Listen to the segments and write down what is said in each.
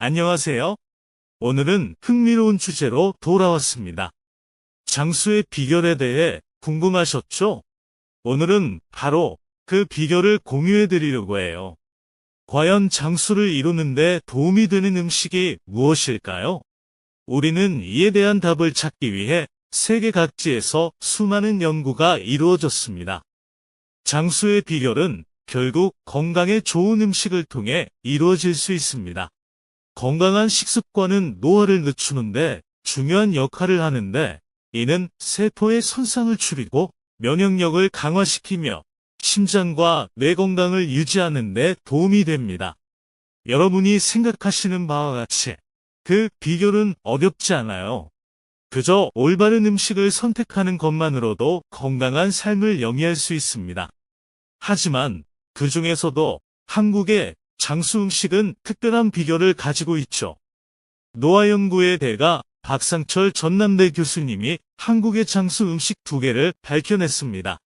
안녕하세요. 오늘은 흥미로운 주제로 돌아왔습니다. 장수의 비결에 대해 궁금하셨죠? 오늘은 바로 그 비결을 공유해 드리려고 해요. 과연 장수를 이루는 데 도움이 되는 음식이 무엇일까요? 우리는 이에 대한 답을 찾기 위해 세계 각지에서 수많은 연구가 이루어졌습니다. 장수의 비결은 결국 건강에 좋은 음식을 통해 이루어질 수 있습니다. 건강한 식습관은 노화를 늦추는데 중요한 역할을 하는데, 이는 세포의 손상을 줄이고 면역력을 강화시키며 심장과 뇌 건강을 유지하는 데 도움이 됩니다. 여러분이 생각하시는 바와 같이 그 비결은 어렵지 않아요. 그저 올바른 음식을 선택하는 것만으로도 건강한 삶을 영위할 수 있습니다. 하지만 그 중에서도 한국의 장수 음식은 특별한 비결을 가지고 있죠. 노화연구의 대가 박상철 전남대 교수님이 한국의 장수 음식 2개를 밝혀냈습니다.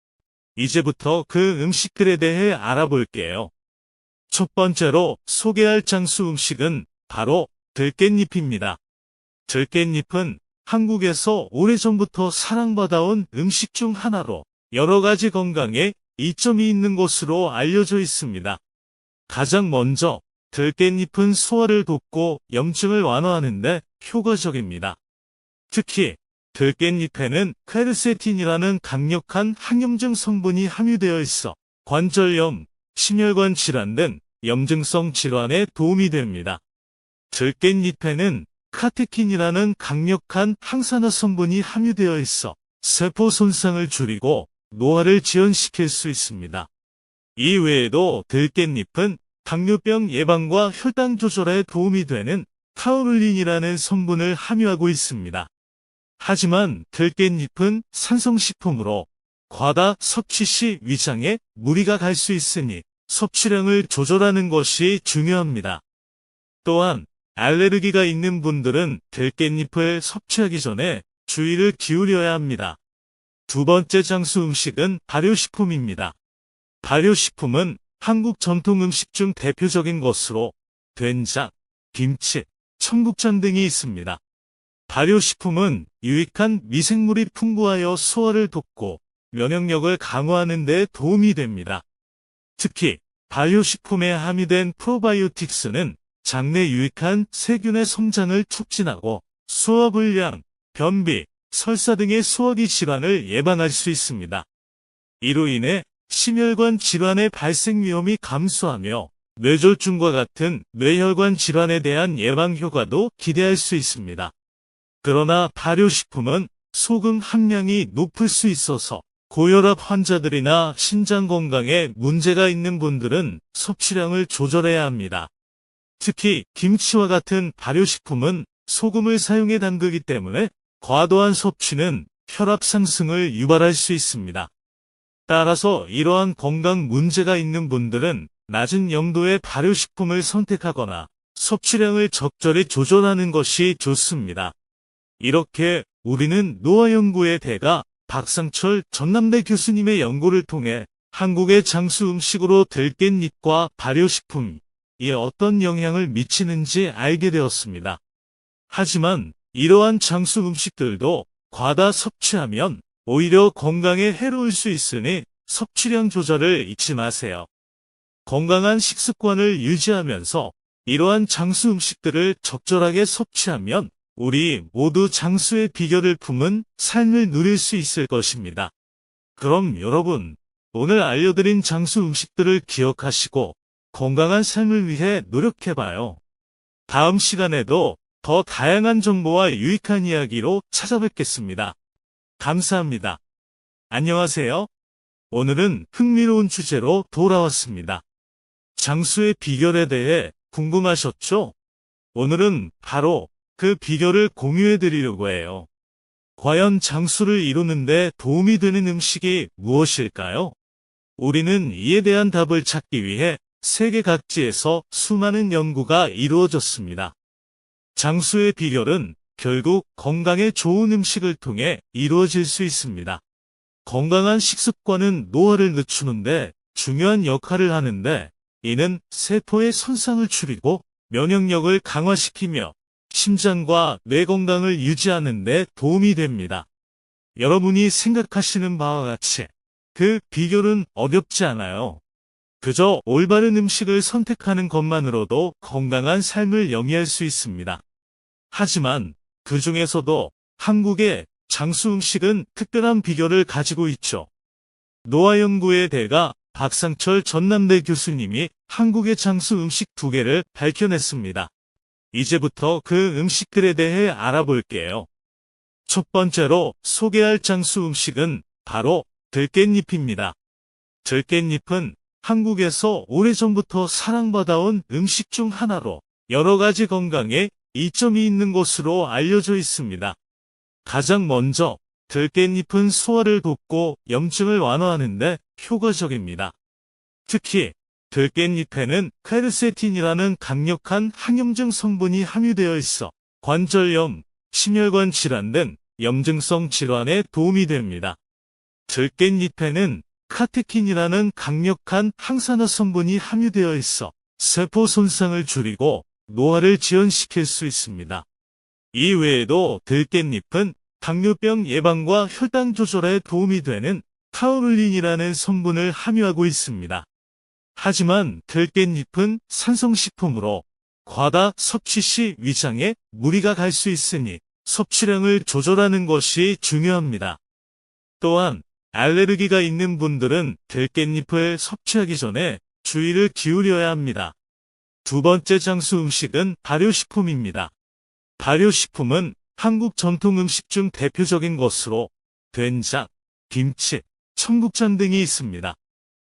이제부터 그 음식들에 대해 알아볼게요. 첫 번째로 소개할 장수 음식은 바로 들깻잎입니다. 들깻잎은 한국에서 오래전부터 사랑받아온 음식 중 하나로 여러 가지 건강에 이점이 있는 것으로 알려져 있습니다. 가장 먼저 들깻잎은 소화를 돕고 염증을 완화하는 데 효과적입니다. 특히 들깻잎에는 퀘르세틴이라는 강력한 항염증 성분이 함유되어 있어 관절염, 심혈관 질환 등 염증성 질환에 도움이 됩니다. 들깻잎에는 카테킨이라는 강력한 항산화 성분이 함유되어 있어 세포 손상을 줄이고 노화를 지연시킬 수 있습니다. 이 외에도 들깻잎은 당뇨병 예방과 혈당 조절에 도움이 되는 타우룰린이라는 성분을 함유하고 있습니다. 하지만 들깻잎은 산성식품으로 과다 섭취 시 위장에 무리가 갈 수 있으니 섭취량을 조절하는 것이 중요합니다. 또한 알레르기가 있는 분들은 들깻잎을 섭취하기 전에 주의를 기울여야 합니다. 두 번째 장수 음식은 발효식품입니다. 발효식품은 한국 전통 음식 중 대표적인 것으로 된장, 김치, 청국장 등이 있습니다. 발효식품은 유익한 미생물이 풍부하여 소화를 돕고 면역력을 강화하는 데 도움이 됩니다. 특히 발효식품에 함유된 프로바이오틱스는 장내 유익한 세균의 성장을 촉진하고 소화불량, 변비, 설사 등의 소화기 질환을 예방할 수 있습니다. 이로 인해 심혈관 질환의 발생 위험이 감소하며 뇌졸중과 같은 뇌혈관 질환에 대한 예방 효과도 기대할 수 있습니다. 그러나 발효식품은 소금 함량이 높을 수 있어서 고혈압 환자들이나 신장 건강에 문제가 있는 분들은 섭취량을 조절해야 합니다. 특히 김치와 같은 발효식품은 소금을 사용해 담그기 때문에 과도한 섭취는 혈압 상승을 유발할 수 있습니다. 따라서 이러한 건강 문제가 있는 분들은 낮은 염도의 발효식품을 선택하거나 섭취량을 적절히 조절하는 것이 좋습니다. 이렇게 우리는 노화연구의 대가 박상철 전남대 교수님의 연구를 통해 한국의 장수 음식으로 들깻잎과 발효식품이 어떤 영향을 미치는지 알게 되었습니다. 하지만 이러한 장수 음식들도 과다 섭취하면 오히려 건강에 해로울 수 있으니 섭취량 조절을 잊지 마세요. 건강한 식습관을 유지하면서 이러한 장수 음식들을 적절하게 섭취하면 우리 모두 장수의 비결을 품은 삶을 누릴 수 있을 것입니다. 그럼 여러분, 오늘 알려드린 장수 음식들을 기억하시고 건강한 삶을 위해 노력해봐요. 다음 시간에도 더 다양한 정보와 유익한 이야기로 찾아뵙겠습니다. 감사합니다. 안녕하세요. 오늘은 흥미로운 주제로 돌아왔습니다. 장수의 비결에 대해 궁금하셨죠? 오늘은 바로 그 비결을 공유해 드리려고 해요. 과연 장수를 이루는 데 도움이 되는 음식이 무엇일까요? 우리는 이에 대한 답을 찾기 위해 세계 각지에서 수많은 연구가 이루어졌습니다. 장수의 비결은 결국 건강에 좋은 음식을 통해 이루어질 수 있습니다. 건강한 식습관은 노화를 늦추는데 중요한 역할을 하는데, 이는 세포의 손상을 줄이고 면역력을 강화시키며 심장과 뇌 건강을 유지하는 데 도움이 됩니다. 여러분이 생각하시는 바와 같이 그 비결은 어렵지 않아요. 그저 올바른 음식을 선택하는 것만으로도 건강한 삶을 영위할 수 있습니다. 하지만 그 중에서도 한국의 장수 음식은 특별한 비결을 가지고 있죠. 노화연구의 대가 박상철 전남대 교수님이 한국의 장수 음식 2개를 밝혀냈습니다. 이제부터 그 음식들에 대해 알아볼게요. 첫 번째로 소개할 장수 음식은 바로 들깻잎입니다. 들깻잎은 한국에서 오래전부터 사랑받아온 음식 중 하나로 여러 가지 건강에 이점이 있는 것으로 알려져 있습니다. 가장 먼저 들깻잎은 소화를 돕고 염증을 완화하는 데 효과적입니다. 특히 들깻잎에는 퀘르세틴이라는 강력한 항염증 성분이 함유되어 있어 관절염, 심혈관 질환 등 염증성 질환에 도움이 됩니다. 들깻잎에는 카테킨이라는 강력한 항산화 성분이 함유되어 있어 세포 손상을 줄이고 노화를 지연시킬 수 있습니다. 이 외에도 들깻잎은 당뇨병 예방과 혈당 조절에 도움이 되는 타우룰린이라는 성분을 함유하고 있습니다. 하지만 들깻잎은 산성식품으로 과다 섭취 시 위장에 무리가 갈 수 있으니 섭취량을 조절하는 것이 중요합니다. 또한 알레르기가 있는 분들은 들깻잎을 섭취하기 전에 주의를 기울여야 합니다. 두 번째 장수 음식은 발효식품입니다. 발효식품은 한국 전통 음식 중 대표적인 것으로 된장, 김치, 청국장 등이 있습니다.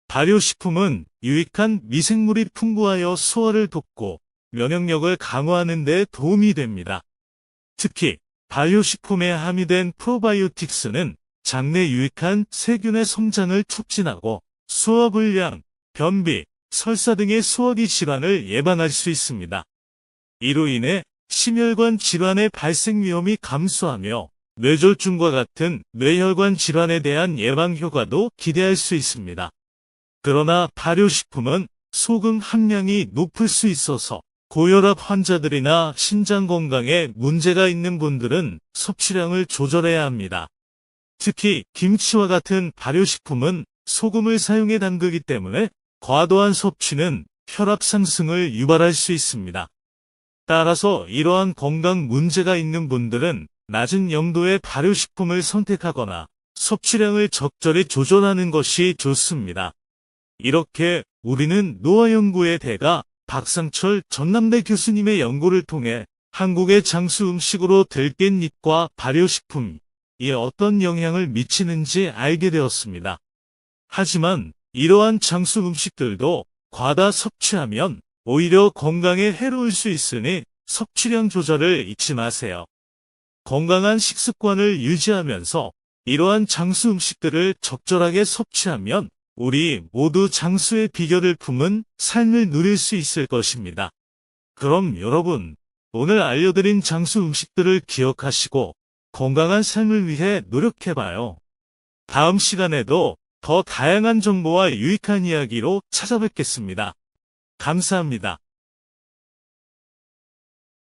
발효식품은 유익한 미생물이 풍부하여 소화를 돕고 면역력을 강화하는 데 도움이 됩니다. 특히 발효식품에 함유된 프로바이오틱스는 장내 유익한 세균의 성장을 촉진하고 소화불량, 변비, 설사 등의 소화기 질환을 예방할 수 있습니다. 이로 인해 심혈관 질환의 발생 위험이 감소하며 뇌졸중과 같은 뇌혈관 질환에 대한 예방 효과도 기대할 수 있습니다. 그러나 발효식품은 소금 함량이 높을 수 있어서 고혈압 환자들이나 신장 건강에 문제가 있는 분들은 섭취량을 조절해야 합니다. 특히 김치와 같은 발효식품은 소금을 사용해 담그기 때문에 과도한 섭취는 혈압 상승을 유발할 수 있습니다. 따라서 이러한 건강 문제가 있는 분들은 낮은 염도의 발효식품을 선택하거나 섭취량을 적절히 조절하는 것이 좋습니다. 이렇게 우리는 노화연구의 대가 박상철 전남대 교수님의 연구를 통해 한국의 장수 음식으로 들깻잎과 발효식품이 어떤 영향을 미치는지 알게 되었습니다. 하지만 이러한 장수 음식들도 과다 섭취하면 오히려 건강에 해로울 수 있으니 섭취량 조절을 잊지 마세요. 건강한 식습관을 유지하면서 이러한 장수 음식들을 적절하게 섭취하면 우리 모두 장수의 비결을 품은 삶을 누릴 수 있을 것입니다. 그럼 여러분, 오늘 알려드린 장수 음식들을 기억하시고 건강한 삶을 위해 노력해봐요. 다음 시간에도 더 다양한 정보와 유익한 이야기로 찾아뵙겠습니다. 감사합니다.